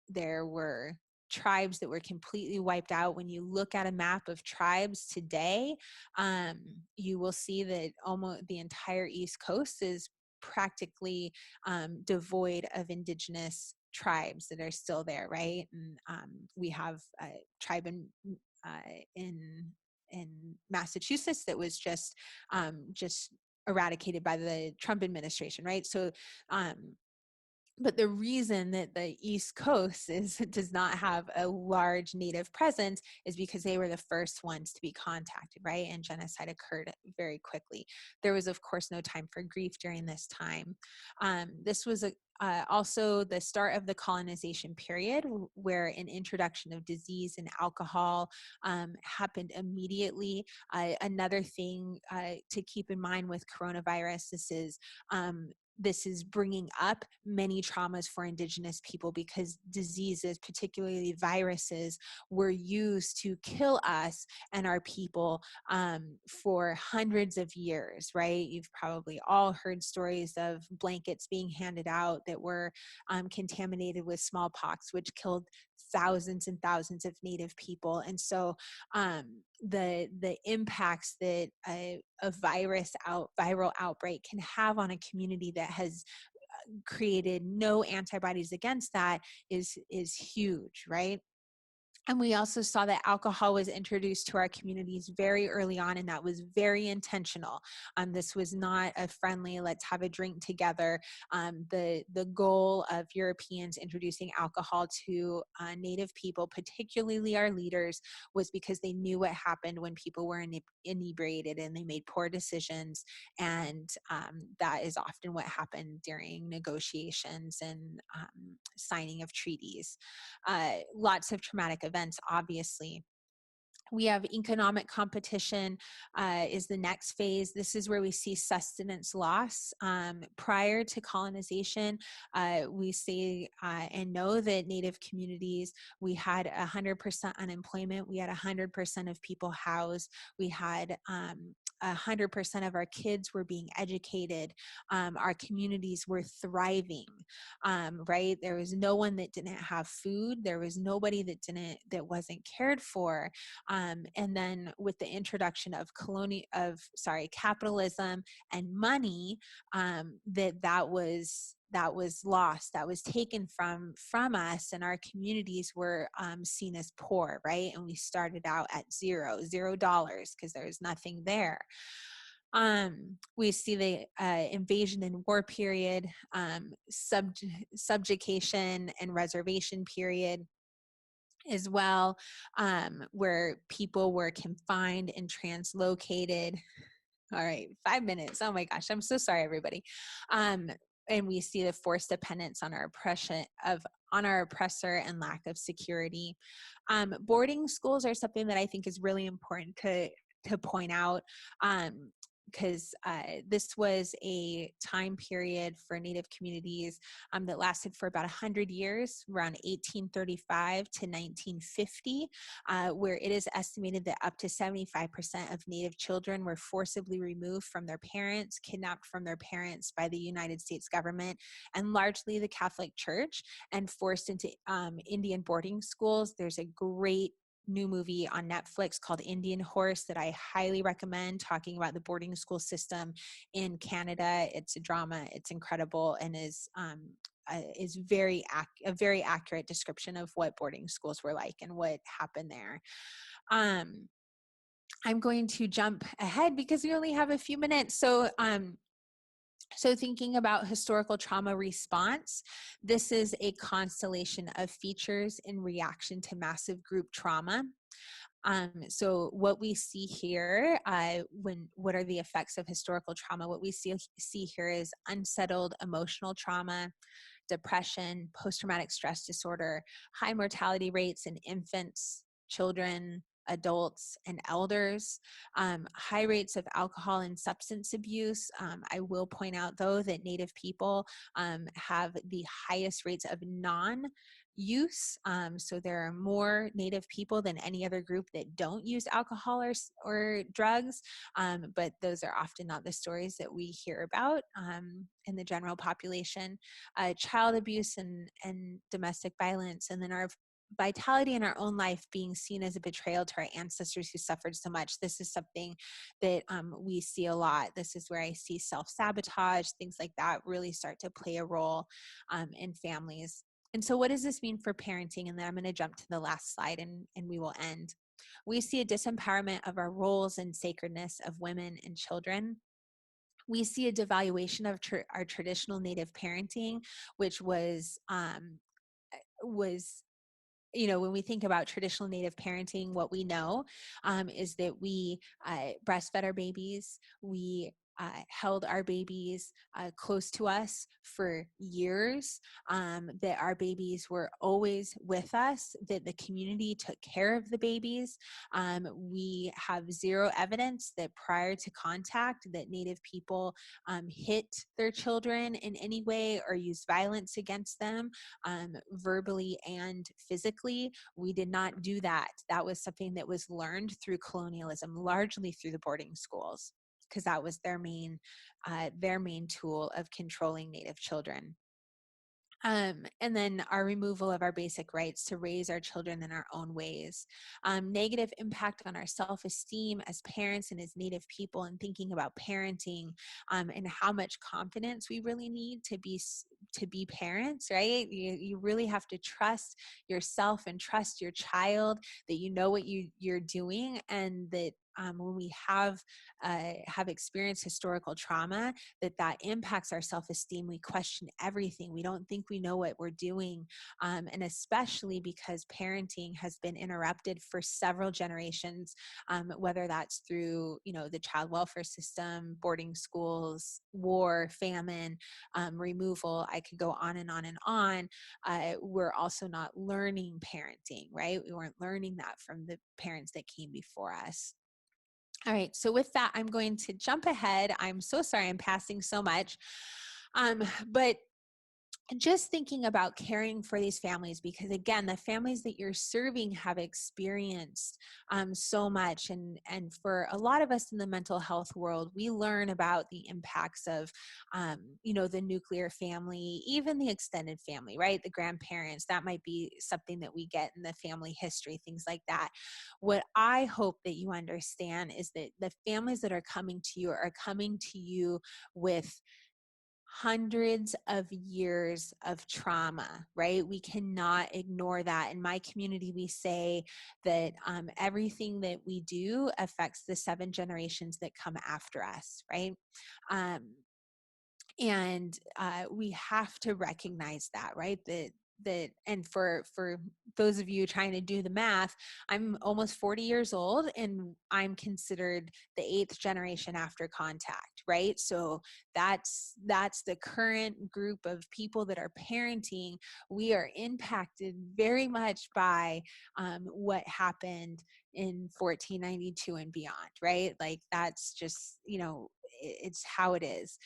There were tribes that were completely wiped out. When you look at a map of tribes today, you will see that almost the entire East Coast is practically devoid of indigenous tribes that are still there, right? And we have a tribe in Massachusetts that was just eradicated by the Trump administration, right? So But the reason that the East Coast does not have a large Native presence is because they were the first ones to be contacted, right? And genocide occurred very quickly. There was, of course, no time for grief during this time. This was also the start of the colonization period, where an introduction of disease and alcohol happened immediately. Another thing to keep in mind with coronavirus, this is bringing up many traumas for Indigenous people, because diseases, particularly viruses, were used to kill us and our people for hundreds of years, right? You've probably all heard stories of blankets being handed out that were contaminated with smallpox, which killed thousands and thousands of Native people. And so the impacts that a viral outbreak can have on a community that has created no antibodies against that is huge, right? And we also saw that alcohol was introduced to our communities very early on, and that was very intentional. This was not a friendly, let's have a drink together. The goal of Europeans introducing alcohol to Native people, particularly our leaders, was because they knew what happened when people were inebriated and they made poor decisions. And that is often what happened during negotiations and signing of treaties. Lots of traumatic events, obviously. We have economic competition is the next phase. This is where we see sustenance loss. Prior to colonization, we see and know that Native communities, we had 100% unemployment. We had 100% of people housed. We had 100% of our kids were being educated. Our communities were thriving, right? There was no one that didn't have food. There was nobody that wasn't cared for. And then with the introduction of capitalism and money, that was lost, that was taken from us, and our communities were seen as poor, right? And we started out at $0 because there was nothing there. We see the invasion and war period, subjugation and reservation period as well, where people were confined and translocated. All right, 5 minutes. Oh my gosh, I'm so sorry, everybody. And we see the forced dependence on our oppressor and lack of security. Boarding schools are something that I think is really important to point out. Because this was a time period for Native communities that lasted for about 100 years, around 1835 to 1950, where it is estimated that up to 75% of Native children were forcibly removed from their parents, kidnapped from their parents by the United States government and largely the Catholic Church, and forced into Indian boarding schools. There's a great new movie on Netflix called Indian Horse that I highly recommend, talking about the boarding school system in Canada. It's a drama, it's incredible, and is a very accurate description of what boarding schools were like and what happened there. I'm going to jump ahead because we only have a few minutes. So thinking about historical trauma response, this is a constellation of features in reaction to massive group trauma. So what we see here, what are the effects of historical trauma? What we see here is unsettled emotional trauma, depression, post-traumatic stress disorder, high mortality rates in infants, children, adults, and elders, high rates of alcohol and substance abuse. I will point out, though, that Native people have the highest rates of non-use. So there are more Native people than any other group that don't use alcohol or drugs, but those are often not the stories that we hear about in the general population. Child abuse and domestic violence, and then our vitality in our own life being seen as a betrayal to our ancestors who suffered so much. This is something that we see a lot. This is where I see self-sabotage, things like that really start to play a role in families. And so what does this mean for parenting? And then I'm going to jump to the last slide and we will end. We see a disempowerment of our roles and sacredness of women and children. we see a devaluation of our traditional Native parenting, which was when we think about traditional Native parenting, what we know is that we breastfed our babies, we held our babies close to us for years, that our babies were always with us, that the community took care of the babies. We have zero evidence that prior to contact that Native people hit their children in any way or used violence against them, verbally and physically. We did not do that. That was something that was learned through colonialism, largely through the boarding schools, because that was their main tool of controlling Native children. And then our removal of our basic rights to raise our children in our own ways. Negative impact on our self-esteem as parents and as Native people, and thinking about parenting, and how much confidence we really need to be parents, right? You really have to trust yourself and trust your child that you know what you're doing, and that when we have experienced historical trauma, that impacts our self-esteem. We question everything. We don't think we know what we're doing, and especially because parenting has been interrupted for several generations, whether that's through the child welfare system, boarding schools, war, famine, removal. I could go on and on and on. We're also not learning parenting, right? We weren't learning that from the parents that came before us. All right, so with that, I'm going to jump ahead. I'm so sorry I'm passing so much, but just thinking about caring for these families, because again, the families that you're serving have experienced so much, and for a lot of us in the mental health world, we learn about the impacts of the nuclear family, even the extended family, right? The grandparents, that might be something that we get in the family history, things like that. What I hope that you understand is that the families that are coming to you are coming to you with hundreds of years of trauma, right? We cannot ignore that. In my community, we say that everything that we do affects the 7 generations that come after us, right? And we have to recognize that, right? And for those of you trying to do the math, I'm almost 40 years old and I'm considered the 8th generation after contact, right? So that's the current group of people that are parenting. We are impacted very much by what happened in 1492 and beyond, right? Like that's just, it's how it is.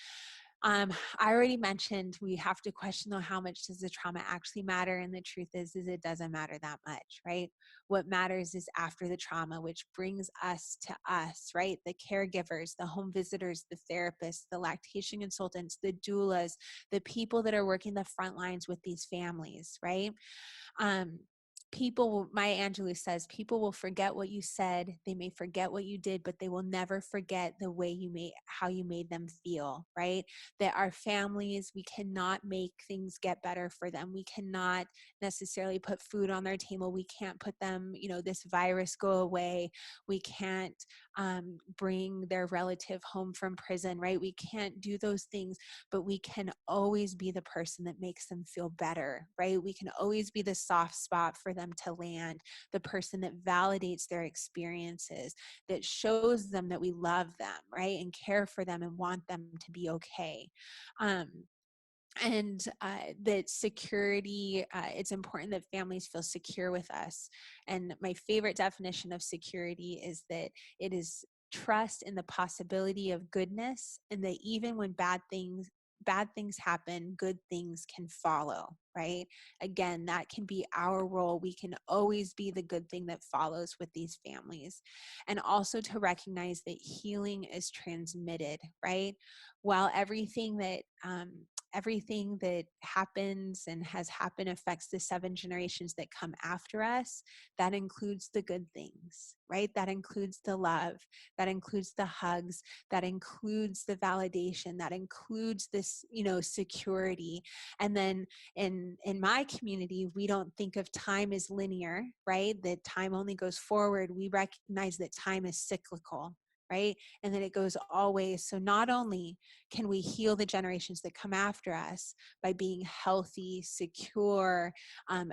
I already mentioned we have to question, though, how much does the trauma actually matter? And the truth is it doesn't matter that much, right? What matters is after the trauma, which brings us to us, right? The caregivers, the home visitors, the therapists, the lactation consultants, the doulas, the people that are working the front lines with these families, right? Maya Angelou says, people will forget what you said, they may forget what you did, but they will never forget the way how you made them feel, right? That our families, we cannot make things get better for them. We cannot necessarily put food on their table. We can't put them, this virus go away. We can't bring their relative home from prison, right? We can't do those things, but we can always be the person that makes them feel better, right? We can always be the soft spot for them to land, the person that validates their experiences, that shows them that we love them, right? And care for them and want them to be okay. And that security, it's important that families feel secure with us. And my favorite definition of security is that it is trust in the possibility of goodness, and that even when bad things happen, good things can follow, right? Again, that can be our role. We can always be the good thing that follows with these families. And also to recognize that healing is transmitted, right? While everything that happens and has happened affects the 7 generations that come after us, that includes the good things, right? That includes the love, that includes the hugs, that includes the validation, that includes this, security. And then in my community, we don't think of time as linear, right? That time only goes forward. We recognize that time is cyclical, right? And then it goes always. So not only can we heal the generations that come after us by being healthy, secure,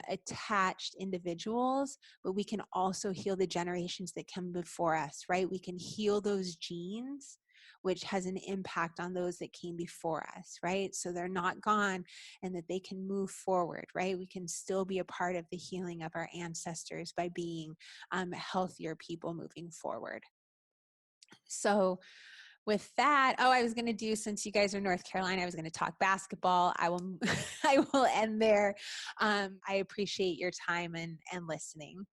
attached individuals, but we can also heal the generations that come before us, right? We can heal those genes, which has an impact on those that came before us, right? So they're not gone, and that they can move forward, right? We can still be a part of the healing of our ancestors by being healthier people moving forward. So with that, I was going to do, since you guys are North Carolina, I was going to talk basketball. I will I will end there. I appreciate your time and listening.